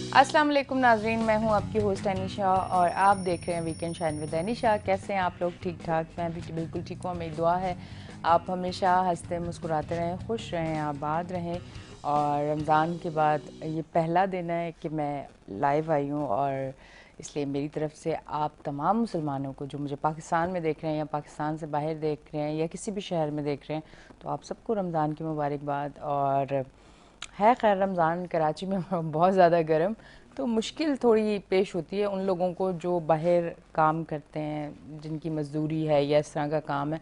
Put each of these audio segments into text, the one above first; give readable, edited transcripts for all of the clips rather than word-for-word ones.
अस्सलाम वालेकुम नाजरीन, मैं हूं आपकी होस्ट अनीशा और आप देख रहे हैं वीकेंड शाइन विद अनीशा। कैसे हैं आप लोग? ठीक ठाक? मैं भी बिल्कुल ठीक हूँ। मेरी दुआ है आप हमेशा हंसते मुस्कुराते रहें, खुश रहें, आबाद रहें। और रमज़ान के बाद ये पहला दिन है कि मैं लाइव आई हूँ और इसलिए मेरी तरफ से आप तमाम मुसलमानों को जो मुझे पाकिस्तान में देख रहे हैं या पाकिस्तान से बाहर देख रहे हैं या किसी भी शहर में देख रहे हैं, तो आप सबको रमज़ान की मुबारकबाद। और है खैर रमज़ान कराची में बहुत ज़्यादा गर्म, तो मुश्किल थोड़ी पेश होती है उन लोगों को जो बाहर काम करते हैं, जिनकी मजदूरी है या इस तरह का काम है,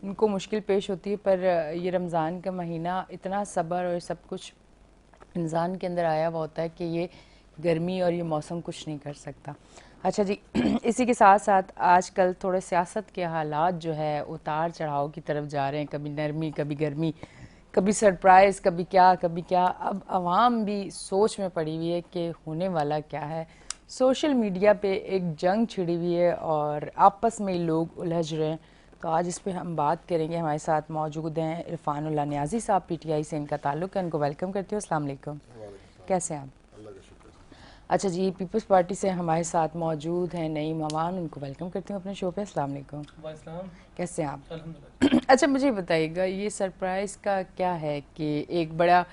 उनको मुश्किल पेश होती है। पर ये रमज़ान का महीना इतना सब्र और सब कुछ इंसान के अंदर आया हुआ होता है कि ये गर्मी और ये मौसम कुछ नहीं कर सकता। अच्छा जी, इसी के साथ साथ आजकल थोड़े सियासत के हालात जो है उतार चढ़ाव की तरफ जा रहे हैं, कभी नरमी कभी गर्मी, कभी सरप्राइज़, कभी क्या। अब आवाम भी सोच में पड़ी हुई है कि होने वाला क्या है। सोशल मीडिया पे एक जंग छिड़ी हुई है और आपस में लोग उलझ रहे हैं। तो आज इस पे हम बात करेंगे। हमारे साथ मौजूद हैं इरफानुल्लाह नियाज़ी साहब, पीटीआई से इनका ताल्लुक़ है, इनको वेलकम करती हूँ। अस्सलाम वालेकुम, कैसे हैं आप? अल्लाह का शुक्र। अच्छा जी, पीपल्स पार्टी से हमारे साथ मौजूद हैं नईम अवान, उनको वेलकम करती हूँ अपने शो पे। अस्सलाम वालेकुम, वालेकुम कैसे हैं आप? अल्हम्दुलिल्लाह। अच्छा मुझे बताइएगा, ये सरप्राइज़ का क्या है कि एक बड़ा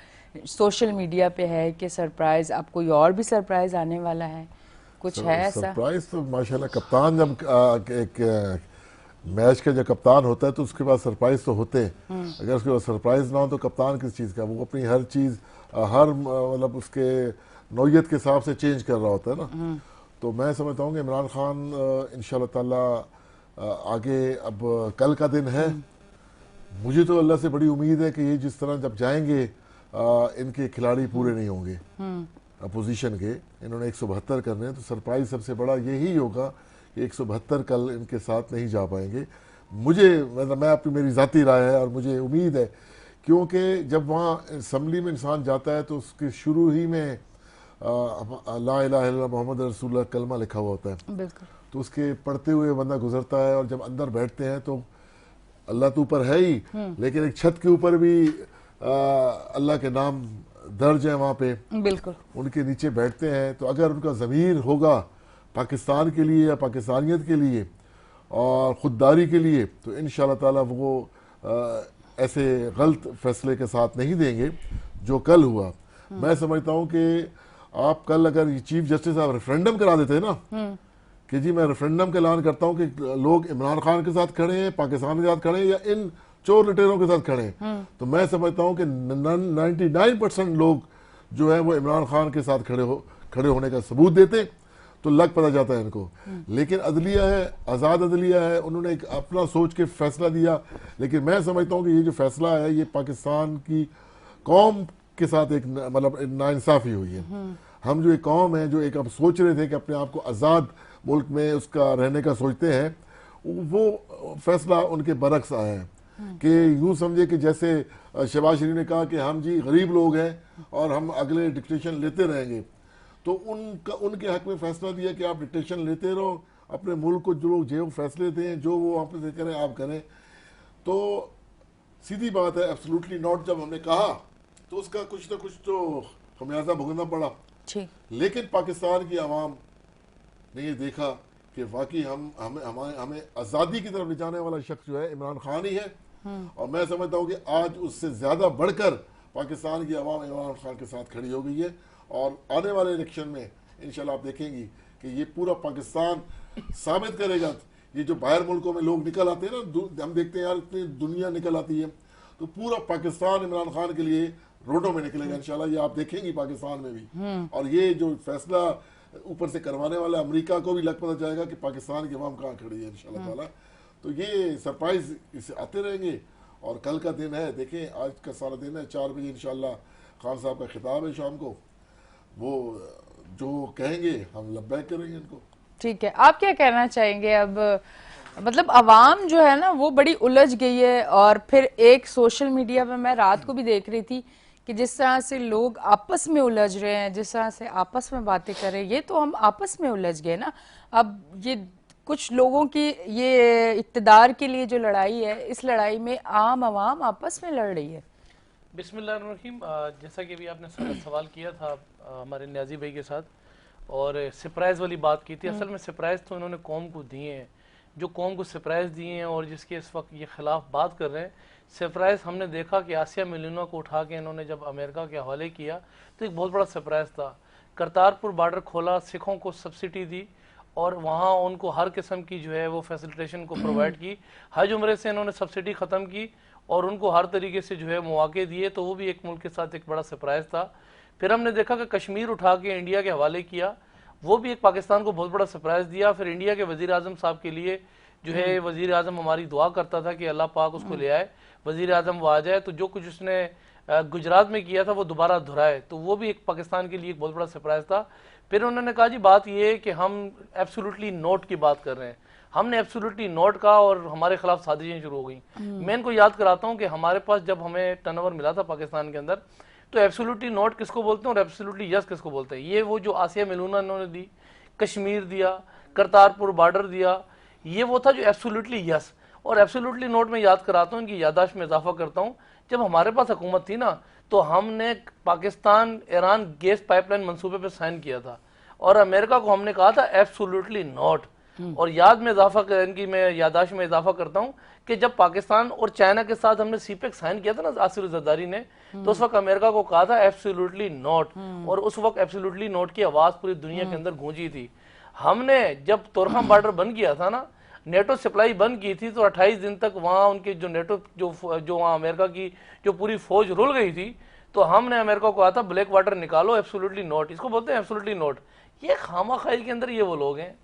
सोशल मीडिया पे है कि सरप्राइज़, अब कोई और भी सरप्राइज़ आने वाला है, कुछ है ऐसा? सरप्राइज तो माशाल्लाह कप्तान जब एक मैच का जो कप्तान होता है तो उसके बाद सरप्राइज तो होते हैं। अगर उसके बाद सरप्राइज ना हो तो कप्तान किस चीज़ का, वो अपनी हर चीज़ हर मतलब उसके नौयत के हिसाब से चेंज कर रहा होता है ना। तो मैं समझता हूँ कि इमरान खान इंशाल्लाह ताला आगे अब कल का दिन है। मुझे तो अल्लाह से बड़ी उम्मीद है कि ये जिस तरह जब जाएंगे इनके खिलाड़ी पूरे नहीं होंगे अपोजिशन के। इन्होंने 172 करने हैं तो सरप्राइज सबसे बड़ा यही होगा कि 172 कल इनके साथ नहीं जा पाएंगे। मुझे मतलब मैं अपनी मेरी ज़ाती राय है और मुझे उम्मीद है, क्योंकि जब वहाँ असम्बली में इंसान जाता है तो उसके शुरू ही में ला इलाहा इल्लल्लाह मोहम्मद रसूलुल्लाह कलमा लिखा हुआ होता है। बिल्कुल। तो उसके पढ़ते हुए बंदा गुजरता है और जब अंदर बैठते हैं तो अल्लाह तो ऊपर है ही, लेकिन एक छत के ऊपर भी अल्लाह के नाम दर्ज है वहाँ पे। बिल्कुल। उनके नीचे बैठते हैं तो अगर उनका ज़मीर होगा पाकिस्तान के लिए या पाकिस्तानियत के लिए और ख़ुददारी के लिए, तो इंशाल्लाह ताला वो ऐसे गलत फैसले के साथ नहीं देंगे जो कल हुआ। मैं समझता हूँ कि आप कल अगर चीफ जस्टिस साहब रेफरेंडम करा देते हैं ना कि जी मैं रेफरेंडम का ऐलान करता हूँ कि लोग इमरान खान के साथ खड़े हैं, पाकिस्तान के साथ खड़े हैं या इन चोर लुटेरों के साथ खड़े हैं, तो मैं समझता हूँ कि 99% लोग जो है वो इमरान खान के साथ खड़े होने का सबूत देते, तो लग पता जाता है इनको। लेकिन अदलिया है, आज़ाद अदलिया है, उन्होंने एक अपना सोच के फैसला दिया। लेकिन मैं समझता हूँ कि ये जो फैसला है ये पाकिस्तान की कौम के साथ एक मतलब नाइंसाफ़ी हुई है। हम जो एक कौम है जो एक अब सोच रहे थे कि अपने आप को आज़ाद मुल्क में उसका रहने का सोचते हैं, वो फैसला उनके बरक्स आया है कि यूँ समझे कि जैसे शहबाज शरीफ ने कहा कि हम जी गरीब लोग हैं और हम अगले डिक्टेशन लेते रहेंगे, तो उनके हक में फैसला दिया कि आप डिक्टेशन लेते रहो, अपने मुल्क को जो फैसले दें, जो वो आप से करें आप करें। तो सीधी बात है, एब्सोल्युटली नॉट जब हमने कहा तो उसका कुछ ना कुछ तो खमियाजा भुगतना पड़ा। लेकिन पाकिस्तान की आवाम ने ये देखा कि वाकई हमें आज़ादी की तरफ ले जाने वाला शख्स जो है इमरान खान ही है। और मैं समझता हूँ कि आज उससे ज़्यादा बढ़कर पाकिस्तान की आवाम इमरान खान के साथ खड़ी हो गई है। और आने वाले इलेक्शन में इंशाल्लाह आप देखेंगी कि ये पूरा पाकिस्तान साबित करेगा। ये जो बाहर मुल्कों में लोग निकल आते हैं ना, हम देखते हैं यार इतनी दुनिया निकल आती है, तो पूरा पाकिस्तान इमरान खान के लिए रोडों में निकलेगा इंशाल्लाह। ये आप देखेंगी पाकिस्तान में भी। और ये जो फैसला ऊपर से करवाने वाला अमेरिका को भी लग पता जाएगा कि पाकिस्तान की आवाम कहाँ खड़ी है इंशाल्लाह ताला। तो ये सरप्राइज इसे आते रहेंगे। और कल का दिन है, देखें आज का सारा दिन है, 4 बजे इंशाल्लाह खान साहब का खिताब है शाम को, वो जो कहेंगे हम लब्बैक करेंगे इनको। ठीक है, आप क्या कहना चाहेंगे अब? मतलब आवाम जो है ना वो बड़ी उलझ गई है। और फिर एक सोशल मीडिया पे मैं रात को भी देख रही थी कि जिस तरह से लोग आपस में उलझ रहे हैं, जिस तरह से आपस में बातें कर रहे हैं, ये तो हम आपस में उलझ गए ना। अब ये कुछ लोगों की ये इक्तदार के लिए जो लड़ाई है, इस लड़ाई में आम आवाम आपस में लड़ रही है। बिस्मिल्लाहिर्रहमानिर्रहीम। जैसा कि अभी आपने सवाल किया था हमारे न्याजी भाई के साथ, और सरप्राइज़ वाली बात की थी। असल में सरप्राइज़ तो इन्होंने कौम को दिए हैं, जो कौम को सरप्राइज़ दिए हैं और जिसके इस वक्त ये खिलाफ बात कर रहे हैं। सरप्राइज़ हमने देखा कि आसिया मिलिना को उठा के इन्होंने जब अमेरिका के हवाले किया तो एक बहुत बड़ा सरप्राइज़ था। करतारपुर बॉर्डर खोला, सिखों को सब्सिडी दी और वहाँ उनको हर किस्म की जो है वो फैसिलिटेशन को प्रोवाइड की। हज उम्रे से इन्होंने सब्सिडी ख़त्म की और उनको हर तरीके से जो है मौके दिए, तो वो भी एक मुल्क के साथ एक बड़ा सरप्राइज़ था। फिर हमने देखा कि कश्मीर उठा के इंडिया के हवाले किया, वो भी एक पाकिस्तान को बहुत बड़ा सरप्राइज़ दिया। फिर इंडिया के वज़ीर आज़म साहब के लिए जो है वज़ीर आज़म हमारी दुआ करता था कि अल्लाह पाक उसको ले आए, वज़ीर आज़म वो आ जाए, तो जो कुछ उसने गुजरात में किया था वो दोबारा दोहराए, तो वो भी एक पाकिस्तान के लिए एक बहुत बड़ा सरप्राइज़ था। फिर उन्होंने कहा जी बात ये है कि हम एब्सोल्युटली नोट की बात कर रहे हैं। हमने एब्सोल्युटली नोट का और हमारे खिलाफ साजिशें शुरू हो गई। मैं इनको याद कराता हूँ कि हमारे पास जब हमें टर्नओवर मिला था पाकिस्तान के अंदर, तो एब्सोल्युटली नोट किसको बोलते हैं और एब्सोल्युटली यस किसको बोलते हैं। ये वो जो आसिया मिलूना इन्होंने दी, कश्मीर दिया, करतारपुर बॉर्डर दिया, ये वो था जो एब्सोल्युटली यस। और एब्सोल्युटली नोट में याद कराता हूँ, इनकी याददाश्त में इजाफा करता हूँ, जब हमारे पास हुकूमत थी ना तो हमने पाकिस्तान ईरान गैस पाइपलाइन मंसूबे पे साइन किया था और अमेरिका को हमने कहा था एब्सोल्युटली नॉट। और याद में इजाफा इनकी मैं यादाश्त में इजाफा करता हूँ कि जब पाकिस्तान और चाइना के साथ हमने सीपेक साइन किया था ना आसिफ जरदारी ने, तो उस वक्त अमेरिका को कहा था एब्सोल्युटली नॉट, और उस वक्त एब्सोल्युटली नॉट की आवाज पूरी दुनिया के अंदर गूंजी थी। हमने जब तोरखम बॉर्डर बंद किया था ना, नेटो सप्लाई बंद की थी, तो 28 दिन तक वहाँ उनके जो नेटो जो वहाँ अमेरिका की जो पूरी फौज रुल गई थी, तो हमने अमेरिका को कहा था ब्लैक वाटर निकालो, एब्सोल्युटली नॉट, इसको बोलते हैं एब्सोल्युटली नॉट। ये खामाखाई के अंदर ये वो लोग हैं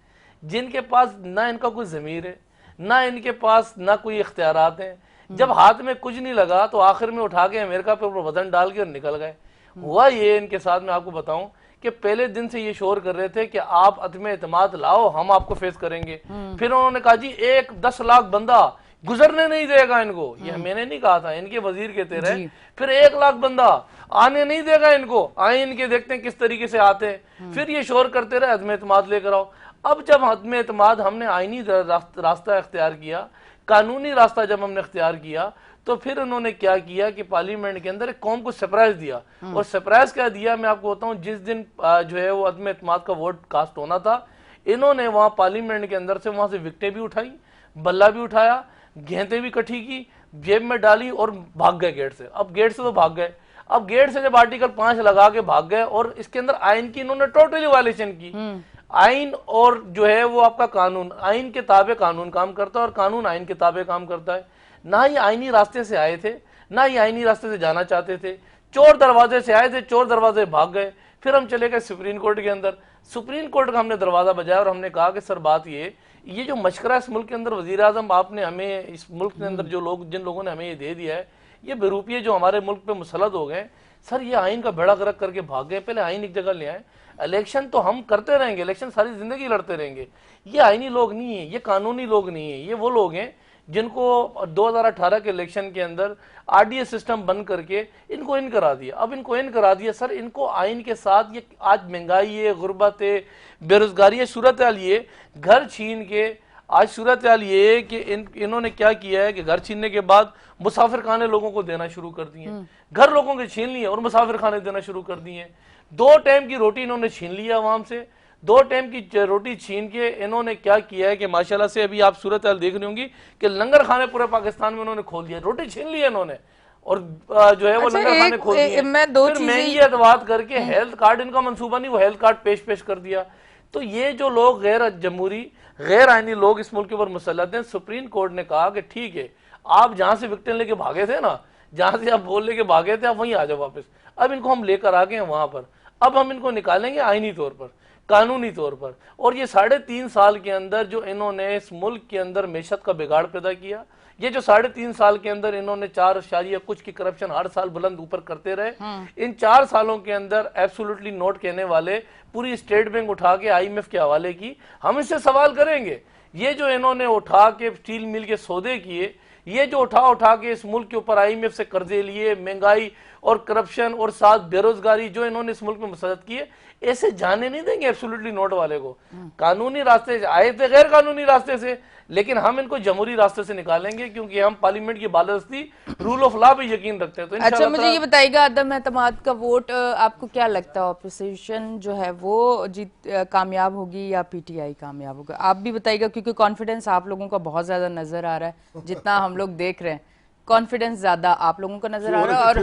जिनके पास ना इनका कोई ज़मीर है, ना इनके पास ना कोई इख्तियारात हैं। जब हाथ में कुछ नहीं लगा तो आखिर में उठा के अमेरिका पे वजन डाल के और निकल गए। हुआ ये इनके साथ, मैं आपको बताऊं कि पहले दिन से ये शोर कर रहे थे कि आप अदम एतमाद लाओ, हम आपको फेस करेंगे। फिर उन्होंने कहा जी 10 लाख बंदा गुजरने नहीं देगा इनको, ये मैंने नहीं कहा था, इनके वजीर कहते रहे। फिर 1 लाख बंदा आने नहीं देगा इनको, आए इनके देखते हैं किस तरीके से आते हैं। फिर ये शोर करते रहे अदम एतमाद लेकर आओ। अब जब अदम एतमाद हमने आईनी रास्ता इख्तियार किया, कानूनी रास्ता जब हमने इख्तियार किया, तो फिर उन्होंने क्या किया कि पार्लियामेंट के अंदर एक कौम को सरप्राइज दिया। और सरप्राइज क्या दिया मैं आपको बताऊं, जिस दिन जो है वो अदम एतमाद का वोट कास्ट होना था, इन्होंने वहां पार्लियामेंट के अंदर से वहां से विकटें भी उठाई, बल्ला भी उठाया, गेंदें भी इकट्ठी की, जेब में डाली और भाग गए गेट से। अब गेट से तो भाग गए, अब गेट से जब आर्टिकल 5 लगा के भाग गए, और इसके अंदर आइन की इन्होंने टोटली वायलेशन की। आइन और जो है वो आपका कानून, आइन के ताबे कानून काम करता है और कानून आइन के ताबे काम करता है। ना ही आइनी रास्ते से आए थे, ना ही आइनी रास्ते से जाना चाहते थे, चोर दरवाजे से आए थे, चोर दरवाजे भाग गए। फिर हम चले गए सुप्रीम कोर्ट के अंदर, सुप्रीम कोर्ट का हमने दरवाजा बजाया और हमने कहा कि सर बात ये जो मशवरा इस मुल्क के अंदर वजीर आजम आपने हमें, इस मुल्क के अंदर जो लोग, जिन लोगों ने हमें ये दे दिया है, ये बेरूपिये जो हमारे मुल्क पे मुसलत हो गए, सर ये आइन का बेड़ा गर्क करके भाग गए। पहले आइन एक जगह ले आए, इलेक्शन तो हम करते रहेंगे, इलेक्शन सारी जिंदगी लड़ते रहेंगे। ये आइनी लोग नहीं है, ये कानूनी लोग नहीं है, ये वो लोग हैं जिनको 2018 के इलेक्शन के अंदर आरडीएस सिस्टम बंद करके इनको इन करा दिया। अब इनको इन करा दिया सर, इनको आइन के साथ ये आज महंगाई है, गुर्बत है, बेरोजगारी है, सूरत हाल ये घर छीन के, आज सूरत हाल ये है कि इन्होंने क्या किया है कि घर छीनने के बाद मुसाफिर खाने लोगों को देना शुरू कर दिए, घर लोगों के छीन लिए और मुसाफिर खाने देना शुरू कर दिए। 2 टाइम की रोटी इन्होंने छीन लिया आवाम से। 2 टाइम की रोटी छीन के इन्होंने क्या किया है कि माशाल्लाह से अभी आप सूरत हाल देख रही होंगी कि लंगर खाने पूरे पाकिस्तान में उन्होंने खोल दिया, रोटी छीन ली इन्होंने और जो है वो लंगर खाने खोल दिए। फिर महंगी अदवात करके हेल्थ कार्ड इनका मंसूबा नहीं, वो हेल्थ कार्ड पेश कर दिया। तो ये जो लोग गैर जमहूरी, गैर आइनी लोग इस मुल्क के ऊपर मुसल्लत हैं, सुप्रीम कोर्ट ने कहा कि ठीक है, आप जहां से विक्टिम लेके भागे थे ना, जहां से आप बोल लेके भागे थे, आप वहीं आ जाओ वापस। अब इनको हम लेकर आ गए वहां पर, अब हम इनको निकालेंगे आईनी तौर पर, कानूनी तौर पर। और ये 3.5 साल के अंदर जो इन्होंने इस मुल्क के अंदर मैशत का बिगाड़ पैदा किया, ये जो 3.5 साल के अंदर इन्होंने 4 कुछ की करप्शन हर साल बुलंद ऊपर करते रहे, इन 4 सालों के अंदर एब्सोल्युटली नोट कहने वाले पूरी स्टेट बैंक उठा के IMF के हवाले की। हम इससे सवाल करेंगे, ये जो इन्होंने उठा के स्टील मिल के सौदे किए, ये जो उठा के इस मुल्क के ऊपर IMF से कर्जे लिए, महंगाई और करप्शन और साथ बेरोजगारी जो इन्होंने इस मुल्क में मुसलत की है, ऐसे जाने नहीं देंगे एब्सोल्युटली नोट वाले को। कानूनी रास्ते आए थे, गैर कानूनी रास्ते से, लेकिन हम इनको जमहूरी रास्ते से निकालेंगे क्योंकि हम पार्लियामेंट की बालादस्ती, रूल ऑफ लॉ पे यकीन रखते हैं। तो अच्छा, मुझे ये बताइएगा, अदम एतमाद का वोट आपको क्या लगता है, ऑपोजिशन जो है वो कामयाब होगी या पीटीआई कामयाब होगा? आप भी बताइएगा, क्योंकि कॉन्फिडेंस आप लोगों का बहुत ज्यादा नजर आ रहा है, जितना हम लोग देख रहे हैं कॉन्फिडेंस ज्यादा आप लोगों को नजर आ रहा है। और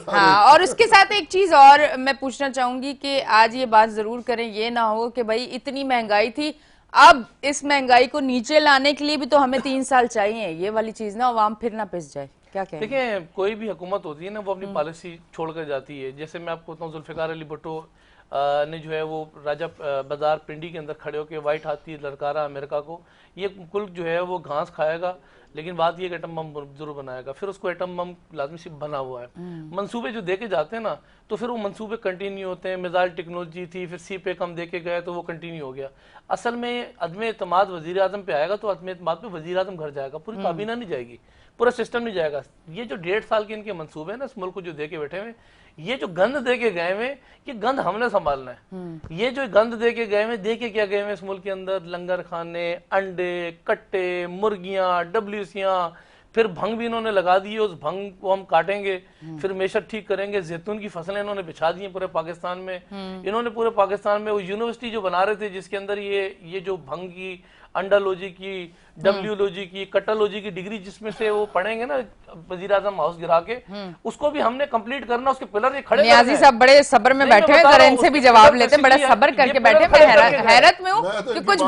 हाँ, और उसके साथ एक चीज और मैं पूछना चाहूंगी कि आज ये बात जरूर करें, ये ना हो कि भाई इतनी महंगाई थी, अब इस महंगाई को नीचे लाने के लिए भी तो हमें 3 साल चाहिए, ये वाली चीज ना अवाम फिर ना पिस जाए। क्या कहें? देखिए, कोई भी हुकूमत होती है ना, वो अपनी पॉलिसी छोड़कर जाती है। जैसे मैं आपको बताऊं, जुल्फिकार अली भुट्टो ने जो है वो राजा बाजार पिंडी के अंदर खड़े होकर वाइट हाथी लड़कारा अमेरिका को, ये मुल्क जो है वो घास खाएगा, लेकिन बात ये कि एटम बम जरूर बनाएगा। फिर उसको एटम बम लाजमी से बना हुआ है। मंसूबे जो देके जाते हैं ना, तो फिर वो मंसूबे कंटिन्यू होते हैं। मिसाइल टेक्नोलॉजी थी, फिर सी पे कम देके गए तो वो कंटिन्यू हो गया। असल में अदम एतमाद वजीर आजम पे आएगा तो अदम एतमाद पे वजीर आजम घर जाएगा, पूरी काबीना नहीं जाएगी, पूरा सिस्टम नहीं जाएगा। ये जो 1.5 साल के इनके मंसूबे हैं ना, इस मुल्क को जो दे के बैठे हुए, ये जो गंद दे के गए हुए, ये गंद हमने संभालना है। ये जो गंद दे के गए हुए, दे के क्या गए हुए इस मुल्क के अंदर, लंगर खाने, अंडे, कट्टे, मुर्गियां, डब्ल्यूसियां, फिर भंग भी इन्होंने लगा दी है, उस भंग को हम काटेंगे, फिर मेशत ठीक करेंगे। जैतून की फसलें इन्होंने बिछा दी हैं पूरे पाकिस्तान में। इन्होंने पूरे पाकिस्तान में वो यूनिवर्सिटी जो बना रहे थे, जिसके अंदर ये जो भंग की, अंडालॉजी की, डब्ल्यूलॉजी की, कटालॉजी की डिग्री जिसमें से वो पढ़ेंगे ना वजीर आजम हाउस गिरा के, उसको भी हमने कंप्लीट करना, उसके पिलर ये खड़े। नियाजी साहब बड़े सब्र में बैठे हैं, जरा इनसे भी जवाब लेते हैं, बड़ा सब्र करके बैठे। मैं हैरत में हूँ कि कुछ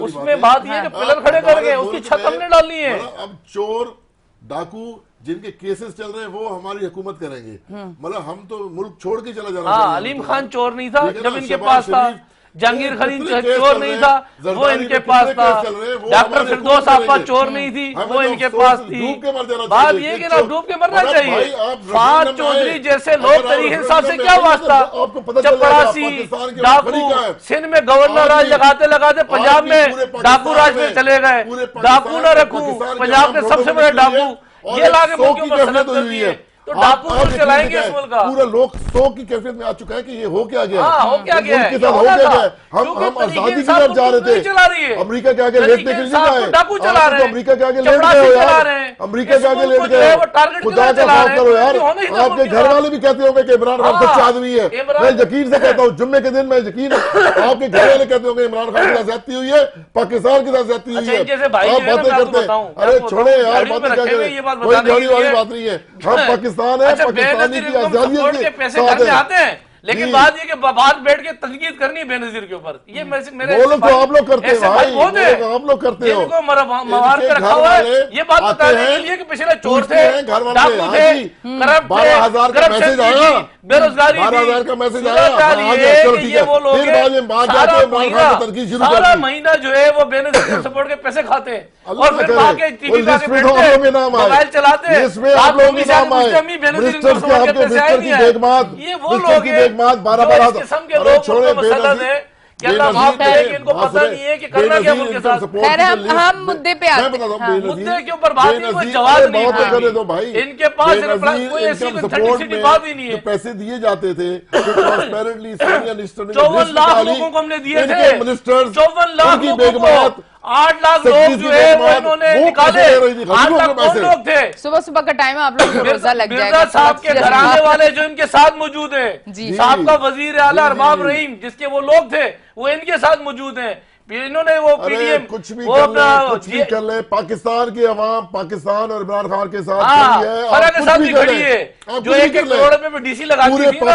उसमें बात ये कि पिलर खड़े कर गए, उसकी छत हमने डालनी है। अब चोर डाकू जिनके केसेस चल रहे हैं वो हमारी हुकूमत करेंगे, मतलब हम तो मुल्क छोड़ के चला जाना। हाँ, अलीम खान चोर नहीं था जब इनके पास था, जहांगीर खलील चोर नहीं था, वो इनके पास था, डॉक्टर फिरदौस आपा चोर नहीं थी, वो इनके पास थी। बात ये कि ना डूब के मरना चाहिए। फाद चौधरी जैसे लोग तरीके हिसाब से क्या वास्ता, चपरासी डाकू, सिंध में गवर्नर राज लगाते लगाते पंजाब में डाकू राज में चले गए। डाकू न रखू, पंजाब के सबसे बड़े डाकू ये लाके मुल्क में सनत कर दिए, तो डाकू चलाएंगे इस मुल्क का। पूरा लोग 100 की कैफियत में आ चुका है कि ये हो क्या गया, हो क्या गया है, हम आजादी की तरफ जा रहे थे, अमेरिका के आगे लेटने के लिए जाए, डाकू चला रहे हैं, अमेरिका के आगे लेट गए यार, अमेरिका के आगे लेट गए। खुदा का माफ करो यार, आपके घर वाले भी कहते होंगे कि इमरान खान सच्चा आदमी है। मैं यकीन से कहता हूँ, जुम्मे के दिन मैं यकीन, आपके घर वाले कहते होंगे इमरान खान के साथ ज्यादती हुई है, पाकिस्तान के साथ ज्यादती हुई है, आप बातें करते हैं। अरे छोड़े यार, बातें क्या करें, कोई गाड़ी वाली बात नहीं है। हम पाकिस्तान है, पाकिस्तानी की आजादी के पैसे घर में आते हैं, लेकिन बात ये कि बाहर बैठ के तनकीद करनी है बेनजीर के ऊपर, ये मेरे वो लोग तो आप लोग करते हैं भाई, आप लोग करते हो, जिनको मवार पे रखा हुआ है। ये बात बताने के लिए कि पिछले चोर थे, डाकू थे, करप्ट थे, 12,000 का मैसेज आया, बेरोजगारी, 12,000 का मैसेज आया, ये वो लोग सारा महीना जो है वो बेनजीर सपोर्ट के पैसे खाते हैं और फिर आके टीवी पे आके बैठते हैं, मोबाइल चलाते हैं। आप लोगों के नाम आए, मिनिस्टर के आपके मिनिस्टर की बेगमात, ये वो लोग हैं 12,000 किस्म के लोग मसला है कि अल्लाह माफ करे कि इनको पता नहीं है कि करना क्या मुल्क के साथ। खैर हम मुद्दे पे आते हैं, मुद्दे के ऊपर बात नहीं, कोई जवाब नहीं, इनके पास कोई ऐसी ऑथेंटिसिटी बात ही नहीं है। पैसे दिए जाते थे 54 लाख लोगों को हमने दिए थे, 54 लाख लोगों 8 लाख लोग जो है वो इन्होंने निकाले। 8 लाख कौन लोग थे? सुबह सुबह का टाइम है, आप लोग को रोजा लग जाएगा। मिर्जा साहब के घराने वाले जो इनके साथ मौजूद हैं, साहब का वजीर आला अरबाब रहीम जिसके वो लोग थे, वो इनके साथ मौजूद हैं। इन्होंने वो पीडीएम कुछ भी कर ले, पाकिस्तान की अवाम पाकिस्तान और इमरान खान के साथ खड़ी है, फर्क के साथ भी खड़ी है। जो 1-1 करोड़ में डीसी लगाती थी ना,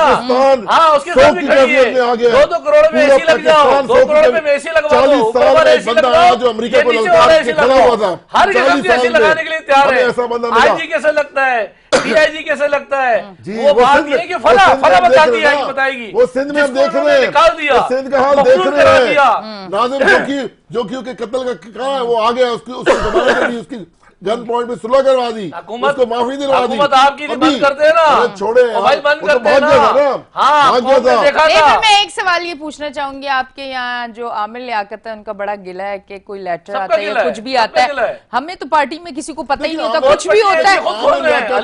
हाँ उसके साथ भी खड़ी है। 2-2 करोड़ में एसी लग जाओ, 2 करोड़ में एसी लगवा दो, ऊपर वाला एसी लगवाओ, अमेरिका को एसी लगाओ, हर किस्म की एसी लगाने के लिए तैयार है। आईजी कैसे लगता है, डीआईजी कैसे लगता है, वो बात ये कि फला बताती है, बताएगी। वो सिंध में हम देख रहे हैं, निकाल दिया, सिंध का हाल देख रहे हैं। नाज़िम जो कि कत्ल का कहा है वो आ गया, उसको दोबारा कर दी, उसकी गन पॉइंट पे सुलह करवा दी, उसको माफी दिलवा दी। आपकी बंद करते हैं ना, छोड़े मोबाइल बंद करते हैं ना। हाँ, देखा था। मैं एक सवाल ये पूछना चाहूंगी, आपके यहाँ जो आमिर लियाकत है उनका बड़ा गिला है कि कोई लेटर आता है या कुछ भी आता है, हमें तो पार्टी में किसी को पता ही नहीं होता, कुछ भी होता है।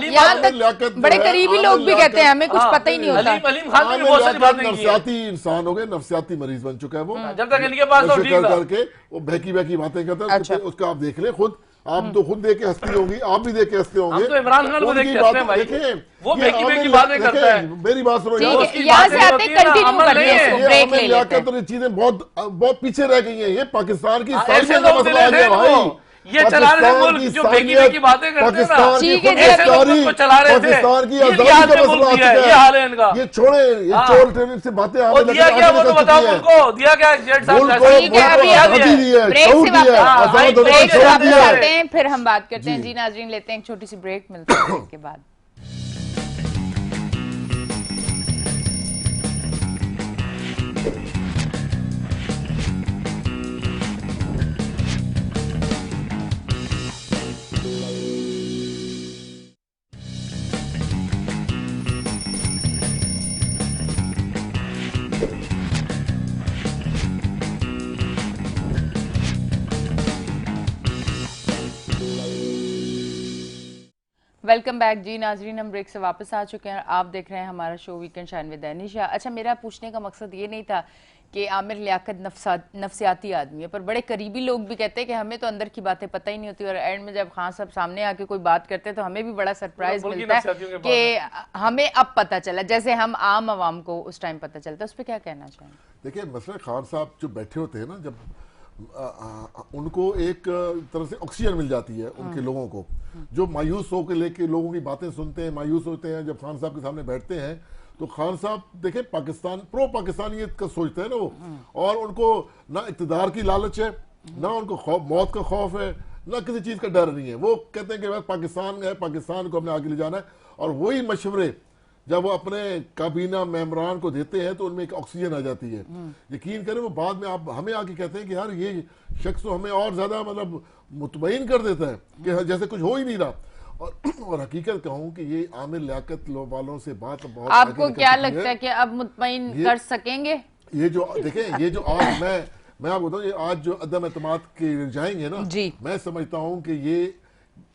यहाँ तक बड़े करीबी लोग भी कहते हैं हमें कुछ पता ही नहीं होता। अलीम खान ने भी बहुत सारी बातें की हैं। नफसियाती इंसान हो गए, नफसियाती मरीज बन चुका है वो, जब तक इनके पास तो ठीक था। करके वो बहकी बहकी बातें करता है। अच्छा। उसका आप देख ले खुद, आप तो खुद देख के हंसती होंगी, आप भी देख के हंसते होंगे। हम तो इमरान खान को देख के हंसते हैं भाई, वो बहकी बहकी बातें करता है। मेरी बात सुनो, यहाँ से आते कंटिन्यू करते हैं, इसको ब्रेक ले लेते हैं। तो ये चीजें बहुत पीछे रह गई हैं। ये पाकिस्तान की ऐसे लोग मसला आ गया भाई। ये चला रहे थे मुल्क, जो बेकी बेकी बातें करते हैं ना, ऐसे लोग चला रहे थे। पाकिस्तान की ये आजादी का मसला आ चुका है। ये हाल है इनका। ये छोड़े, ये चोर ट्रेनिंग से बातें वो दिया क्या, वो तो बताओ उनको दिया क्या जेठ साहब? ब्रेक से वापस आते हैं, फिर हम बात करते हैं। जी नाज़रीन, लेते हैं एक छोटी सी ब्रेक, मिलते हैं ब्रेक के बाद। वेलकम बैक जी नाजरीन, हम ब्रेक से वापस आ चुके हैं। आप देख रहे हैं हमारा show weekend shine with Anisha. अच्छा, मेरा पूछने का मकसद ये नहीं था कि आमिर लियाकत नफसियाती आदमी है, पर बड़े करीबी लोग भी कहते हैं कि हमें तो अंदर की बातें पता ही नहीं होती, और एंड में जब खान साहब सामने आके कोई बात करते हैं तो हमें भी बड़ा सरप्राइज मिलता है कि हमें अब पता चला, जैसे हम आम आवाम को उस टाइम पता चलता है। उस पर क्या कहना चाहेंगे? देखिए, मसला खान साहब जो बैठे होते हैं ना, जब उनको एक तरह से ऑक्सीजन मिल जाती है उनके लोगों को, जो मायूस होकर लेके लोगों की बातें सुनते हैं, मायूस होते हैं, जब खान साहब के सामने बैठते हैं तो खान साहब देखें पाकिस्तान प्रो पाकिस्तानियत का सोचते हैं ना वो, और उनको ना इक़्तिदार की लालच है, ना उनको मौत का खौफ है, ना किसी चीज़ का डर नहीं है। वो कहते हैं कि बस पाकिस्तान है, पाकिस्तान को हमने आगे ले जाना है। और वही मशवरे जब वो अपने काबीना मेंबरान को देते हैं तो उनमें एक ऑक्सीजन आ जाती है। यकीन करें, वो बाद में आप हमें आके कहते हैं कि यार ये शख्स तो हमें और ज्यादा मतलब मुतमईन कर देता है कि जैसे कुछ हो ही नहीं रहा। और हकीकत कहूँ कि ये आमिर लियाकत वालों से बात बहुत, आपको क्या लगता है कि अब मुतमईन कर सकेंगे? ये जो देखें, ये जो आज मैं आपको बताऊँ, ये आज जो अदम एतमाद के जाएंगे ना, मैं समझता हूँ कि ये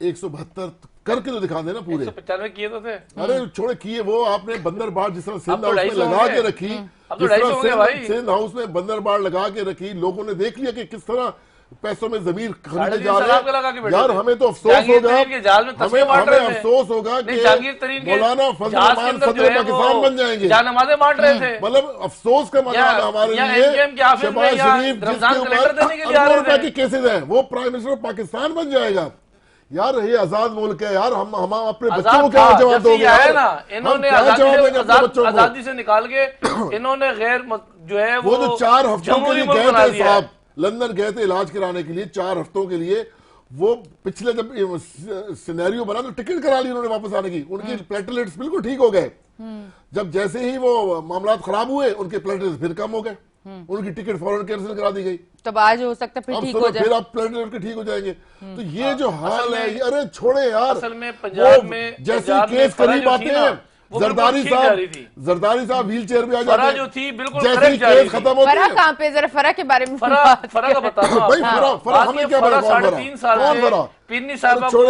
172 करके तो दिखा देना पूरे। 195 किए तो थे। अरे छोड़े किए, वो आपने बंदर बाड़ जिस तरह सिंध हाउस में लगा के रखी, जिस तरह सिंध हाउस में बंदर बाड़ लगा के रखी, लोगों ने देख लिया कि किस तरह पैसों में जमीन खरीदे जा रहे हैं। यार हमें तो अफसोस होगा, हमें अफसोस होगा कि मौलाना फजल रहमान सदर पाकिस्तान बन जाएंगे। नमाज़ें बांट रहे थे, मतलब अफसोस का मकाम हमारे लिए शहबाज शरीफ जिसके ऊपर अरबों रुपए के केसेज हैं, वो प्राइम मिनिस्टर पाकिस्तान बन जाएगा। यार ये आजाद मुल्क है यार, हम अपने बच्चों को क्या जवाब दोगे? इन्होंने आजादी से निकाल के इन्होंने गैर जो है वो जो 4 हफ्तों के लिए गए थे साहब, लंदन गए थे इलाज कराने के लिए 4 हफ्तों के लिए, वो पिछले जब सिनेरियो बना तो टिकट करा ली उन्होंने वापस आने की, उनकी प्लेटलेट्स बिल्कुल ठीक हो गए। जब जैसे ही वो मामला खराब हुए उनके प्लेटलेट्स फिर कम हो गए, उनकी टिकट फौरन कैंसिल करा दी गई। तब आज हो सकता है फिर ठीक हो जाए, फिर आप प्लेटलेट के ठीक हो जाएंगे। तो ये जो हाल है, अरे छोड़े यार, असल में पंजाब में जैसे केस करीब आते हैं, जरदारी साहब व्हील चेयर पे आ जाते हैं, जो थी बिल्कुल जैसे केस खत्म होते हैं। कहाँ पे, जरा फरा के बारे में फरा का बता फरा हमें क्या पता, 3.5 साल पिन्नी साहब को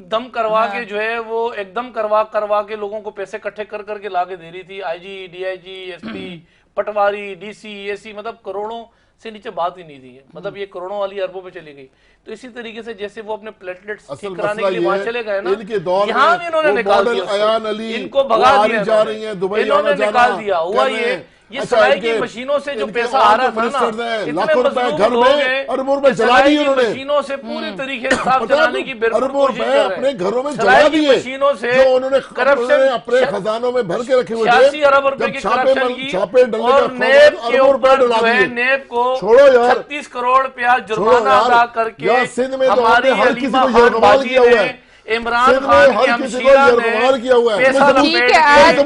दम करवा के जो है वो एकदम करवा के लोगों को पैसे इकट्ठे कर करके ला के दे रही थी। IG, DIG, SP, पटवारी, DC, AC, मतलब करोड़ों से नीचे बात ही नहीं थी। मतलब ये करोड़ों वाली अरबों पे चली गई। तो इसी तरीके से जैसे वो अपने प्लेटलेट्स ठीक कराने के लिए वहां चले गए ना, यहाँ भी इन्होंने निकाल दिया, इनको भगा दिया, इन्होंने निकाल दिया। हुआ ये सलाई की मशीनों से जो पैसा आ रहा था ना, इतने मजलूम लोग हैं, सलाई की मशीनों से पूरी तरीके से साफ चलाने की अपने घरों में जला दिए, मशीनों से जो उन्होंने करप्शन अपने खजानों में भर के रखे हुए थे, 86 अरब रुपए की करप्शन की, और नेब के ऊपर जो है नेब को 36 करोड़ रुपया जुर्माना अदा करके सिंध में हमारी हर किसी को यरगमाल किया हुआ है। इमरान खान की हमशीरा ने पैसा ठीक है,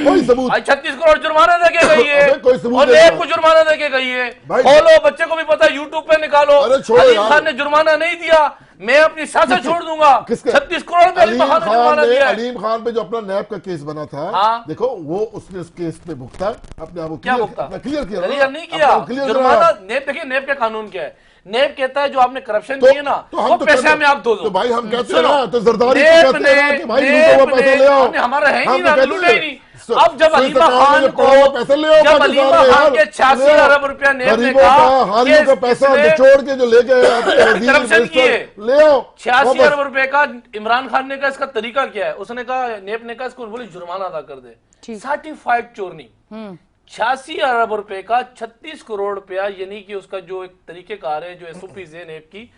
कोई सबूत 36 करोड़ जुर्माना देके गई है कोई सबूत और नहीं एक को जुर्माना देके गई है। खोलो, बच्चे को भी पता है, यूट्यूब पे निकालो। अलीम खान ने जुर्माना नहीं दिया, मैं अपनी सियासत छोड़ दूंगा। 36 करोड़ रुपए अलीम खान पे जो अपना नैब का केस बना था, देखो वो उसने उस केस पे भुगता अपने आप को, क्या भुगता, क्लियर किया, क्लियर नहीं किया जुर्माना। नेब देखिए, नेब का कानून क्या है, नेब कहता है जो आपने करप्शन किए ना वो पैसे में आप दो। तो भाई हम कहते हैं ना, तो जरदारी कहते हैं कि भाई लूटा हुआ पैसा ले आओ, हमारा है ही नहीं, लूटा ही नहीं। अब जब अलीमा खान को पैसे ले आओ, जब अलीमा खान के 86 अरब रुपया नेब ने कहा हारियों का पैसा निचोड़ के जो ले गए करप्शन किए, ले आओ 86 अरब रुपए का, इमरान खान ने कहा इसका तरीका क्या है, उसने कहा, नेब ने कहा इसको बोले जुर्माना अदा कर दे। सर्टिफाइड चोरनी 86 अरब रुपए का 36 करोड़ रुपया, यानी कि उसका जो एक तरीकेकार है, जो एसओपीज है नेब की,